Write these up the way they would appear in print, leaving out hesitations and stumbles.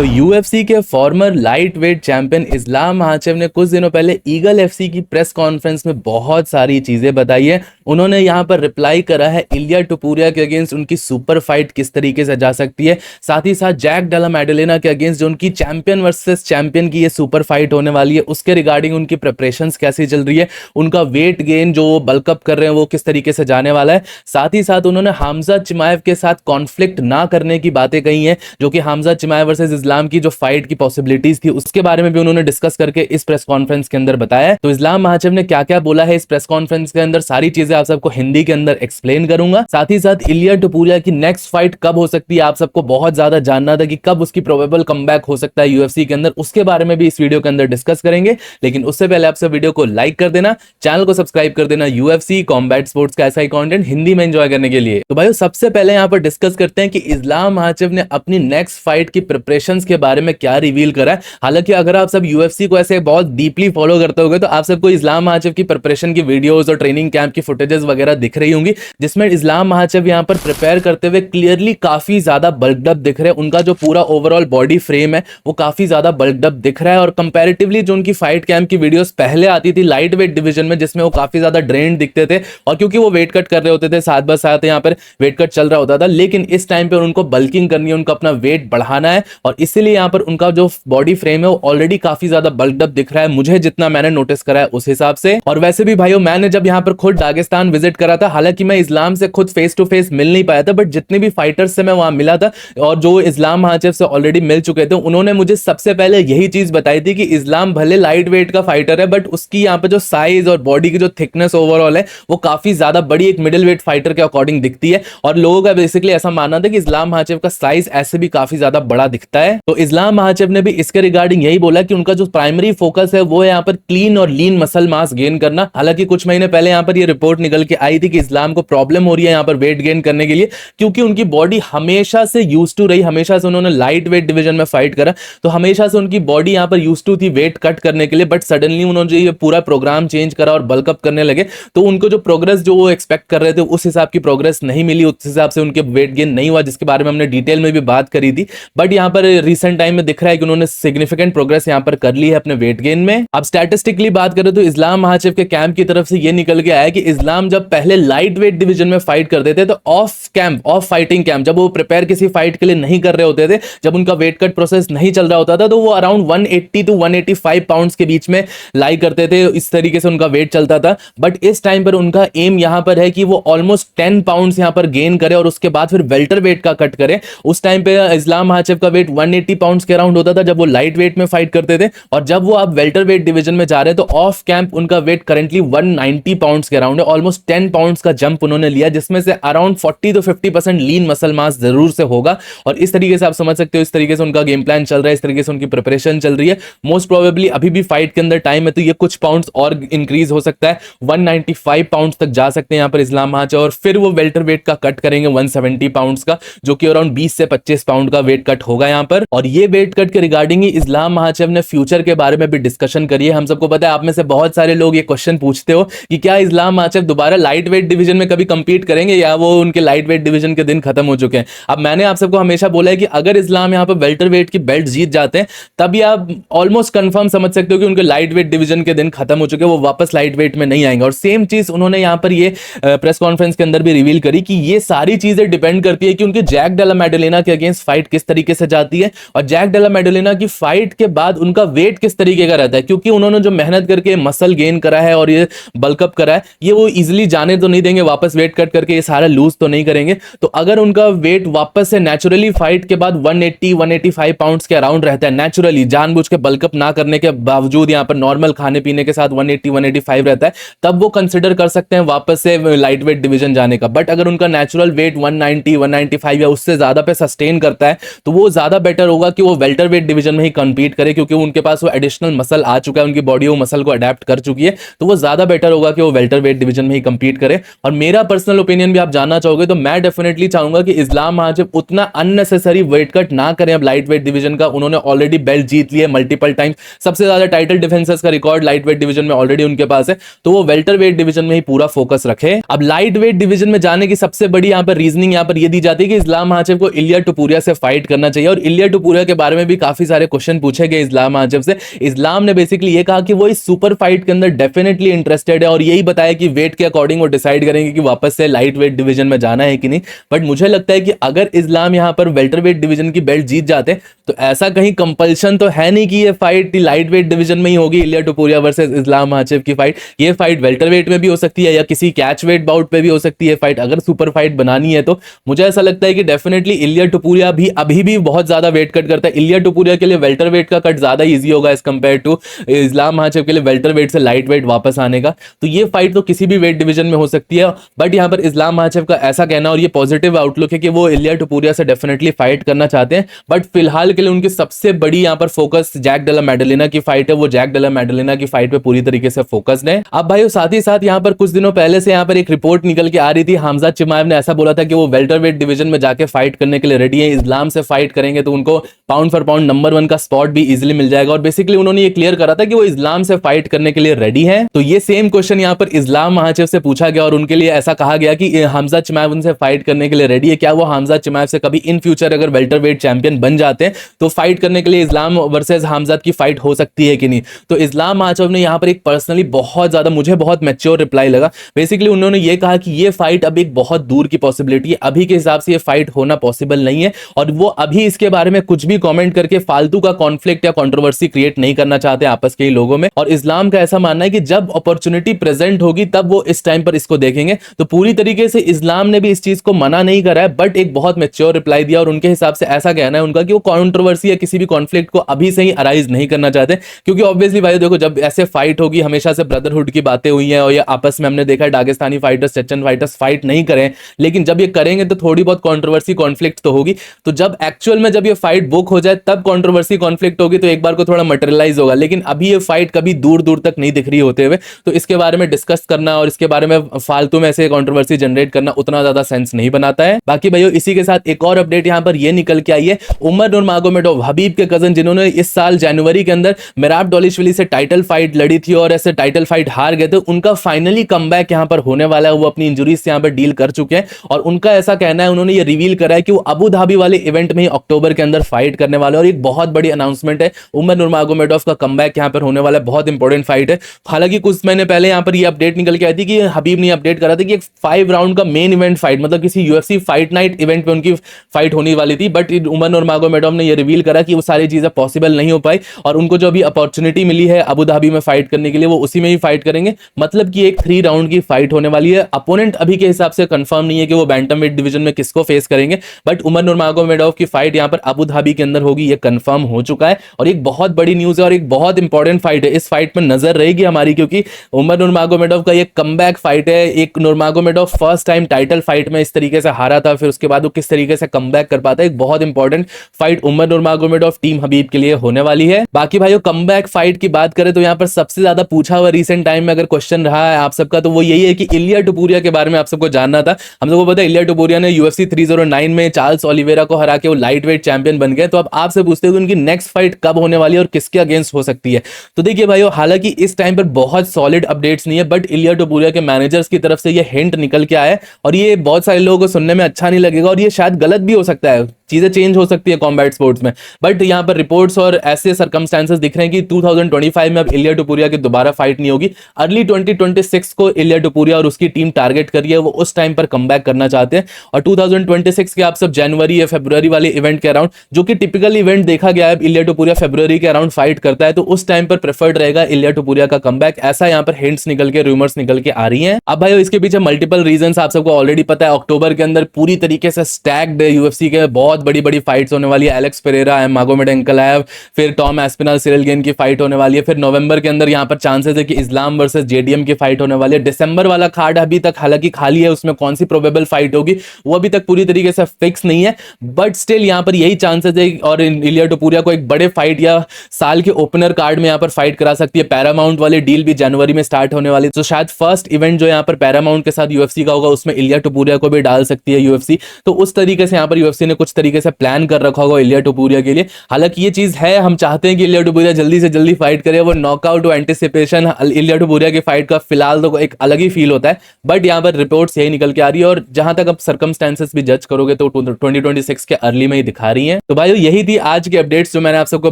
तो यूएफसी के farmer light weight champion इस्लाम महाचेव ने कुछ दिनों पहले ईगल एफसी की प्रेस कॉन्फ्रेंस में बहुत सारी चीजें बताई है। उन्होंने यहां पर रिप्लाई करा है इलिया टुपुरिया के अगेंस्ट उनकी सुपर फाइट किस तरीके से जा सकती है, साथ ही साथ जैक डेला मैडेलिना के अगेंस्ट जो उनकी चैंपियन वर्सेस चैंपियन की ये सुपर फाइट होने वाली है उसके रिगार्डिंग उनकी प्रिपरेशंस कैसी चल रही है, उनका वेट गेन जो बल्कअप कर रहे हैं वो किस तरीके से जाने वाला है। साथ ही साथ उन्होंने हमजा चिमाएव के साथ कॉन्फ्लिक्ट ना करने की बातें कही हैं, जो कि हमजा चिमाएव वर्सेस इस्लाम की जो फाइट की पॉसिबिलिटीज थी उसके बारे में भी उन्होंने डिस्कस करके इस प्रेस कॉन्फ्रेंस के अंदर बताया। तो इस्लाम महाचेव ने क्या क्या बोला है इस प्रेस कॉन्फ्रेंस के अंदर, सारी चीजें आप सबको हिंदी के अंदर एक्सप्लेन करूंगा। साथ ही साथ इलिया टुपुरिया की नेक्स्ट फाइट कब हो सकती है, आप सबको बहुत ज्यादा जानना था कि कब उसकी प्रोबेबल कमबैक हो सकता है यूएफसी के अंदर, उसके बारे में भी इस वीडियो के अंदर डिस्कस करेंगे। लेकिन उससे पहले आप सब वीडियो को लाइक कर देना, चैनल को सब्सक्राइब कर देना यूएफसी कॉम्बैट स्पोर्ट्स का ऐसा ही कंटेंट हिंदी में एंजॉय करने के लिए। तो भाई सबसे पहले यहाँ पर डिस्कस करते हैं कि इस्लाम महाचेव ने अपनी नेक्स्ट फाइट की प्रिपरेशंस के बारे में क्या रिवील करा है। हालांकि अगर आप सब यूएफसी को ऐसे बहुत डीपली फॉलो करते होंगे तो आप सबको इस्लाम महाचेव की प्रिपरेशन की वीडियोस और ट्रेनिंग कैंप की फुटेजेस वगैरह दिख रही होंगी, जिसमें इस्लाम महाचेव यहाँ पर प्रिपेयर करते हुए क्लियरली काफी ज्यादा बल्कड अप दिख रहे हैं। उनका जो पूरा ओवरऑल बॉडी फ्रेम है वो काफी ज्यादा बल्कड अप दिख रहा है, और कंपैरेटिवली जो उनकी फाइट कैंप की वीडियोस पहले आती थी लाइट वेट डिवीजन में जिसमें वो काफी ज्यादा ड्रेन्ड दिखते थे, और क्योंकि वो वेट कट कर रहे होते थे साथ ब साथ यहाँ पर वेट कट चल रहा होता था, लेकिन इस टाइम पे उनको बल्किंग करनी है, उनको अपना वेट बढ़ाना है, और इसीलिए यहाँ पर उनका जो बॉडी फ्रेम है वो ऑलरेडी काफी ज्यादा बल्कड अप दिख रहा है, मुझे जितना मैंने नोटिस करा है उस हिसाब से। और वैसे भी भाइयों मैंने जब यहाँ पर खुद दागिस्तान विजिट करा था, हालांकि मैं इस्लाम से खुद फेस टू फेस मिल नहीं पाया था, बट जितने भी फाइटर्स से मैं वहां मिला था और जो इस्लाम महाचेव से ऑलरेडी मिल चुके थे, उन्होंने मुझे सबसे पहले यही चीज बताई थी कि इस्लाम भले लाइट वेट का फाइटर है बट उसकी यहाँ पे जो साइज और बॉडी की जो थिकनेस ओवरऑल है वो काफी ज्यादा बड़ी एक मिडिल वेट फाइटर के अकॉर्डिंग दिखती है, और लोगों का बेसिकली ऐसा मानना था कि इस्लाम महाचेव का साइज ऐसे भी काफी ज्यादा बड़ा दिखता है। तो इस्लाम महाचेव ने भी इसके रिगार्डिंग यही बोला कि उनका जो प्राइमरी फोकस है वो है यहाँ पर क्लीन और लीन मसल मास गेन करना। हालांकि कुछ महीने पहले यहाँ पर ये रिपोर्ट निकल के आई थी कि इस्लाम को प्रॉब्लम हो रही है यहाँ पर वेट गेन करने के लिए, क्योंकि उनकी बॉडी हमेशा से यूज्ड टू रही, हमेशा से उन्होंने लाइट वेट डिवीजन में फाइट करा तो हमेशा से उनकी बॉडी यहाँ पर यूज्ड टू थी वेट कट करने के लिए, बट सडनली उन्होंने ये पूरा प्रोग्राम चेंज करा और बल्कअप करने लगे तो उनको जो प्रोग्रेस जो वो एक्सपेक्ट कर रहे थे उस हिसाब की प्रोग्रेस नहीं मिली, उस हिसाब से उनके वेट गेन नहीं हुआ, जिसके बारे में हमने डिटेल में भी बात करी थी। बट यहाँ पर रिसेंट टाइम में दिख रहा है कि उन्होंने सिग्निफिकेंट प्रोग्रेस यहाँ पर कर ली है अपने वेट गेन में। अब स्टैटिस्टिकली बात करें तो इस्लाम महाचेव के कैंप की तरफ से ये निकल के आया कि इस्लाम जब पहले लाइट वेट डिवीजन में फाइट करते थे तो ऑफ फाइटिंग कैंप जब वो प्रिपेयर किसी फाइट के लिए नहीं कर रहे होते थे, जब उनका वेट कट प्रोसेस नहीं चल रहा होता था, तो वो अराउंड 180 टू 185 पाउंड्स के बीच में लाई करते थे, इस तरीके से उनका वेट चलता था। बट इस टाइम पर उनका एम यहां पर है कि वो ऑलमोस्ट 10 पाउंड्स यहां पर गेन करे और उसके बाद फिर वेल्टर वेट का कट करे। उस टाइम पे इस्लाम महाचेव का वेट 180 पाउंड्स के अराउंड होता था जब वो लाइट वेट में फाइट करते थे, और जब वो अब वेल्टर वेट डिवीजन में जा रहे हैं तो ऑफ कैंप उनका वेट करंटली 190 पाउंड्स के अराउंड है। ऑलमोस्ट 10 पाउंड्स का जंप उन्होंने लिया, जिसमें से around 40 to 50% lean muscle mass जरूर से होगा, और इस तरीके से आप समझ सकते हो इस तरीके से उनका गेम प्लान चल रहा है, इस तरीके से उनकी प्रिपरेशन चल रही है। मोस्ट प्रोबेबली अभी भी फाइट के अंदर टाइम है तो ये कुछ पाउंड्स और इंक्रीज हो सकता है, 195 पाउंड्स तक जा सकते हैं यहाँ पर इस्लाम महाचेव, और फिर वो वेल्टर वेट का कट करेंगे 170 पाउंड्स का, जो कि अराउंड 20 से 25 पाउंड का वेट कट होगा यहाँ पर। और ये वेट कट के रिगार्डिंग ही इस्लाम महाचेव ने फ्यूचर के बारे में भी डिस्कशन करी है। हम सबको पता है, आप में से बहुत सारे लोग ये क्वेश्चन पूछते हो कि क्या इस्लाम महाचेव दोबारा लाइट वेट डिवीजन में कभी कंपीट करेंगे या वो उनके लाइट वेट डिवीजन के दिन खत्म हो चुके हैं। अब मैंने आप सबको हमेशा बोला है कि अगर इस्लाम यहाँ पर वेल्टर वेट की बेल्ट जीत जाते हैं तभी आप ऑलमोस्ट कंफर्म समझ सकते हो कि उनके लाइट वेट डिवीजन के दिन खत्म हो चुके हैं, वो वापस लाइट वेट में नहीं आएंगे। और सेम चीज उन्होंने यहाँ पर ये प्रेस कॉन्फ्रेंस के अंदर भी रिवील करी कि ये सारी चीजें डिपेंड करती है कि उनके जैक डेला मैडेलिना के अगेंस्ट फाइट किस तरीके से जाती है, और जैक डेला मैडेलिना की फाइट के बाद उनका वेट किस तरीके का रहता है, क्योंकि उन्होंने जो मेहनत करके मसल गेन करा है और ये बल्कअप करा है ये वो इजिली जाने तो नहीं देंगे, वापस वेट कट करके ये सारा लूज तो नहीं करेंगे। तो अगर उनका वेट वापस से नेचुरली फाइट के बाद 180-185 पाउंड्स के अराउंड रहता है, नेचुरली जानबूझ के बल्कअप ना करने के बावजूद यहाँ पर नॉर्मल खाने पीने के साथ 180-185 रहता है, तब वो कंसिडर कर सकते हैं वापस से लाइट वेट डिवीजन जाने का। बट अगर उनका नेचुरल वेट 190-195 या उससे ज्यादा पे सस्टेन करता है तो वो ज्यादा बेटर होगा कि वो वेल्टर वेट डिवीजन में ही कंपीट करे, क्योंकि उनके पास वो एडिशनल मसल आ चुका है, उनकी बॉडी वो मसल को अडेप्ट कर चुकी है, तो वो ज्यादा बेटर होगा कि वो वेल्टर वेट डिवीजन में ही कंपीट करे। और मेरा पर्सनल ओपिनियन भी आप जानना चाहोगे तो मैं डेफिनेटली चाहूंगा कि इस्लाम महाचेव उतना अननेसेसरी वेट कट ना करें अब लाइट वेट डिवीजन का। उन्होंने ऑलरेडी बेल्ट जीत ली है मल्टीपल टाइम, सबसे ज्यादा टाइटल डिफेंसेस का रिकॉर्ड लाइट वेट डिवीजन में ऑलरेडी उनके पास है, तो वो वेल्टर वेट डिवीजन में ही पूरा फोकस रखे। अब लाइट वेट डिवीजन में जाने की सबसे बड़ी यहाँ पर रीजनिंग यहाँ पर ये दी जाती है कि इस्लाम महाचेव को इलिया टुपुरिया से फाइट करना चाहिए, और इलिया टुपुरिया के बारे में भी काफी सारे क्वेश्चन पूछे गए इस्लाम माचेव से। इस्लाम ने बेसिकली ये कहा कि वो इस सुपर फाइट के अंदर डेफिनेटली इंटरेस्टेड है और यही बताया कि वेट के अकॉर्डिंग वो डिसाइड करेंगे कि वापस से लाइट वेट डिवीजन में जाना है कि नहीं। बट मुझे लगता है कि अगर इस्लाम यहां पर वेल्टरवेट डिवीजन की बेल्ट जीत जाते तो ऐसा कहीं कंपल्शन तो है नहीं कि ये फाइट लाइट वेट डिवीजन में ही होगी, इलिया टुपुरिया वर्सेस इस्लाम माचेव की फाइट। ये फाइट वेल्टरवेट में भी हो सकती है या किसी कैच वेट बाउट पे भी हो सकती है फाइट। अगर सुपर फाइट बनानी है तो मुझे ऐसा लगता है कि डेफिनेटली इलिया टुपुरिया भी अभी भी बहुत ज्यादा वेट कट करता है। इलिया टुपुरिया के लिए वेल्टरवेट का कट ज्यादा इजी होगा एज कंपेयर टू इस्लाम माचेव के लिए वेल्टरवेट से लाइट वेट वापस आने का। तो ये फाइट तो किसी भी वेट डिवीजन में हो सकती है। बट यहां पर इस्लाम माचेव का ऐसा कहना और ये पॉजिटिव आउटलुक है कि वो इलिया टुपुरिया से डेफिनेटली फाइट करना चाहते हैं। बट फिलहाल के लिए उनकी सबसे बड़ी यहां पर फोकस जैक डेला मैडेलिना की फाइट है। वो जैक डेला मैडेलिना की फाइट पे पूरी तरीके से फोकस्ड है। अब भाई साथ ही साथ यहां पर कुछ दिनों पहले से यहां पर एक रिपोर्ट निकल के आ रही थी, हमजा चिमाएव ने ऐसा बोला था कि वो वेल्टरवेट डिवीजन में जाके फाइट करने के लिए रेडी है। इस्लाम से फाइट करेंगे तो उनको पाउंड फॉर पाउंड नंबर 1 का स्पॉट भी इजीली मिल जाएगा। और बेसिकली उन्होंने ये क्लियर करा था कि वो इस्लाम से फाइट करने के लिए रेडी है। तो ये सेम क्वेश्चन यहां पर इस्लाम माचेव से पूछा गया और उनके लिए ऐसा कहा गया कि हमजा चिमाएव उनसे फाइट करने के लिए रेडी है। क्या वो हमजा चिमाएव से कभी इन फ्यूचर अगर वेल्टरवेट चैंपियन बन जाते हैं तो फाइट करने के लिए इस्लाम वर्सेस हमजा की फाइट हो सकती है कि नहीं। तो इस्लाम माचेव ने यहां पर एक पर्सनली बहुत ज्यादा मुझे बहुत मैच्योर रिप्लाई लगा। बेसिकली उन्होंने ये कहा कि ये फाइट अब एक बहुत दूर की पॉसिबिलिटी है, अभी के हिसाब से ये फाइट होना पॉसिबल नहीं है और वो अभी इसके बारे में कुछ भी कमेंट करके फालतू का कॉन्फ्लिक्ट या कंट्रोवर्सी क्रिएट नहीं करना चाहते आपस के लोगों में। और इस्लाम का ऐसा मानना है कि जब अपॉर्चुनिटी प्रेजेंट होगी तब वो इस टाइम पर इसको देखेंगे। तो पूरी तरीके से इस्लाम ने भी इस चीज को मना नहीं करा है बट एक बहुत मैच्योर रिप्लाई दिया और उनके हिसाब से ऐसा कहना है उनका कि वो कंट्रोवर्सी या किसी भी कॉन्फ्लिक्ट को अभी से ही अराइज नहीं करना चाहते। क्योंकि ऑब्वियसली भाई देखो, जब ऐसे फाइट होगी, हमेशा से ब्रदरहुड की बातें हुई हैं और ये आपस में हमने देखा है Dagestani fighters Chechen fighters fight नहीं करें, लेकिन जब ये करेंगे तो थोड़ी बहुत कंट्रोवर्सी कॉन्फ्लिक्ट तो होगी। तो जब एक्चुअल में जब ये फाइट बुक हो जाए तब कंट्रोवर्सी कॉन्फ्लिक्ट होगी तो एक बार को थोड़ा मटेरियलाइज होगा। लेकिन अभी ये फाइट कभी दूर दूर तक नहीं दिख रही होते हुए, तो इसके बारे में डिस्कस करना और इसके बारे में फालतू में ऐसे कंट्रोवर्सी जनरेट करना उतना ज्यादा सेंस नहीं बनाता है। बाकी भाइयों इसी के साथ एक और अपडेट यहां पर ये निकल के आई है, उमर नूरमागोमेडोव हबीब के कजन जिन्होंने इस साल जनवरी के अंदर मिराब डोलिशविली से टाइटल फाइट लड़ी थी और ऐसे टाइटल फाइट हार गए थे, उनका फाइनली कमबैक यहां पर होने वाला है। वो अपनी इंजरीज से यहां पर डील कर चुके हैं और उनका ऐसा कहना है, उन्होंने ये रिवील करा है कि वो अबू धाबी वाले इवेंट में ही अक्टूबर के अंदर फाइट करने वाले और एक बहुत बड़ी अनाउंसमेंट है। उमर नूरमागोमेडोव का कमबैक यहां पर होने वाला है, बहुत इंपॉर्टेंट फाइट है। हालांकि कुछ महीने पहले यहां पर ये अपडेट निकल के आई थी कि हबीब ने अपडेट करा था कि एक 5 राउंड का मेन इवेंट फाइट, मतलब किसी यूएफसी फाइट नाइट इवेंट पे उनकी फाइट होने वाली थी। बट उमर नूरमागोमेडोव ने ये रिवील करा कि वो सारी चीजें पॉसिबल नहीं हो पाई और उनको जो अभी अपॉर्चुनिटी मिली है अबू धाबी में फाइट करने के लिए वो उसी में ही फाइट करेंगे। मतलब कि एक 3 राउंड की फाइट होने वाली है। अपोनेंट अभी के हिसाब से कंफर्म नहीं है कि वो बैंटमवेट डिवीजन में किसको फेस करेंगे, बट उमर नूरमागोमेडोव की फाइट यहां पर अबू धाबी के अंदर होगी, ये कंफर्म हो चुका है और एक बहुत बड़ी न्यूज है और एक बहुत इंपॉर्टेंट फाइट है। इस फाइट में नजर रहेगी हमारी, क्योंकि उमर नूरमागोमेडोव का ये कमबैक फाइट है। एक नूरमागोमेडोव फर्स्ट टाइम टाइटल फाइट में इस तरीके से हारा था, फिर उसके बाद वो किस तरीके से कमबैक कर पाता है। एक बहुत इंपॉर्टेंट फाइट उमर नूरमागोमेडोव टीम हबीब के लिए होने वाली है। बाकी भाइयों कमबैक फाइट की बात करें तो यहाँ पर सबसे ज्यादा पूछा हुआ रिसेंट टाइम में अगर क्वेश्चन रहा है आप सबका तो वो यही है कि इलिया टुपुरिया के बारे में आप सबको जानना था। हम सबको पता है इलिया टुपुरिया ने यूएफसी 309 में चार्ल्स ओलिवेरा को हरा के वो लाइट वेट चैंपियन बन गए। तो अब आपसे पूछते हैं कि उनकी नेक्स्ट फाइट कब होने वाली है और किसके अगेंस्ट हो सकती है। तो देखिए भाइयों, हालांकि इस टाइम पर बहुत सॉलिड अपडेट्स नहीं है, बट इलिया टुपुरिया के मैनेजर्स की तरफ से ये हिंट निकल के आया है और ये बहुत सारे लोगों को सुनने में अच्छा नहीं लगेगा और ये शायद गलत भी हो सकता है, चीजें चेंज हो सकती है कॉम्बैट स्पोर्ट्स में। बट यहाँ पर रिपोर्ट्स और ऐसे सर्कमस्टेंसेस दिख रहे हैं कि 2025 में अब इलिया टुपुरिया की दोबारा फाइट नहीं होगी। अर्ली 2026 को इलिया टुपुरिया और उसकी टीम टारगेट करी है, वो उस टाइम पर कमबैक करना चाहते हैं। और 2026 के आप सब जनवरी या फरवरी वाले इवेंट के अराउंड, जो कि टिपिकल इवेंट देखा गया है, इलिया टुपुरिया फरवरी के अराउंड फाइट करता है, तो उस टाइम पर प्रेफर्ड रहेगा इलिया टुपुरिया का कमबैक। ऐसा यहाँ पर हिंट्स निकल के, रूमर्स निकल के आ रही हैं। अब भाई इसके पीछे मल्टीपल रीजंस आप सबको ऑलरेडी पता है। अक्टूबर के अंदर पूरी तरीके से स्टैक्ड यूएफसी के बहुत बड़ी बड़ी फाइट्स होने वाली है। एलेक्स पेरेरा, मागोमेड एंकलाएव, फिर टॉम एस्पिनल, सिरिल गेन की फाइट होने वाली है। फिर नवंबर के अंदर यहाँ पर चांसेस है कि इस्लाम वर्सेस जेडीएम की फाइट होने वाली है। दिसंबर वाला कार्ड अभी तक हालांकि खाली है, उसमें कौन सी प्रोबेबल फाइट होगी वो अभी तक पूरी तरीके से फिक्स नहीं है, बट स्टिल यहाँ पर यही चांसेस है और इलिया टुपुरिया को एक बड़े फाइट या साल के ओपनर कार्ड में यहाँ पर फाइट करा सकती है। पैरामाउंट वाली डील भी जनवरी में स्टार्ट होने वाली है, तो शायद फर्स्ट इवेंट जो यहाँ पर पैरामाउंट के साथ यूएफसी का होगा उसमें इलिया टुपुरिया को भी डाल सकती है यूएफसी। तो उस तरीके से यहाँ पर यूएफसी ने कुछ तरीके तरीके से प्लान कर रखा होगा इलिया टुपुरिया के लिए। हालांकि ये चीज है, हम चाहते हैं कि इलिया टुपुरिया जल्दी से जल्दी फाइट करे, वो नॉकआउट और एंटिसिपेशन इलिया टुपुरिया की फाइट का फिलहाल तो एक अलग ही फील होता है, बट यहाँ पर रिपोर्ट्स यही निकल के आ रही है और जहां तक अब सर्कमस्टेंसेस भी जज करोगे तो 2026 के अर्ली में ही दिखा रही हैं। तो भाइयों यही थी आज की अपडेट्स जो मैंने आप सबको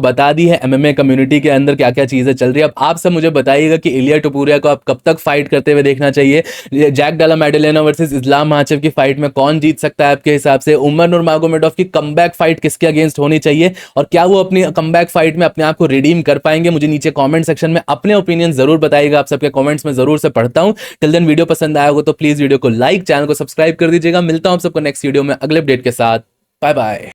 बता दी है एमएमए कम्युनिटी के अंदर क्या क्या चीजें चल रही है। अब आप सब मुझे बताइएगा कि इलिया टुपुरिया को आप कब तक फाइट करते हुए देखना चाहिए, जैक डेला मेडेलेना वर्सेस इस्लाम माचेव की फाइट में कौन जीत सकता है आपके हिसाब से, उमर नुरमागोमेडोव की कमबैक फाइट किसके अगेंस्ट होनी चाहिए और क्या वो अपनी कमबैक फाइट में अपने आप को रिडीम कर पाएंगे। मुझे नीचे कमेंट सेक्शन में अपने ओपिनियन जरूर बताइएगा, आप सबके कमेंट्स में जरूर से पढ़ता हूं। टिल देन वीडियो पसंद आया हो तो प्लीज वीडियो को लाइक, चैनल को सब्सक्राइब कर दीजिएगा। मिलता हूं आप सबको नेक्स्ट वीडियो में अगले अपडेट के साथ। Bye bye.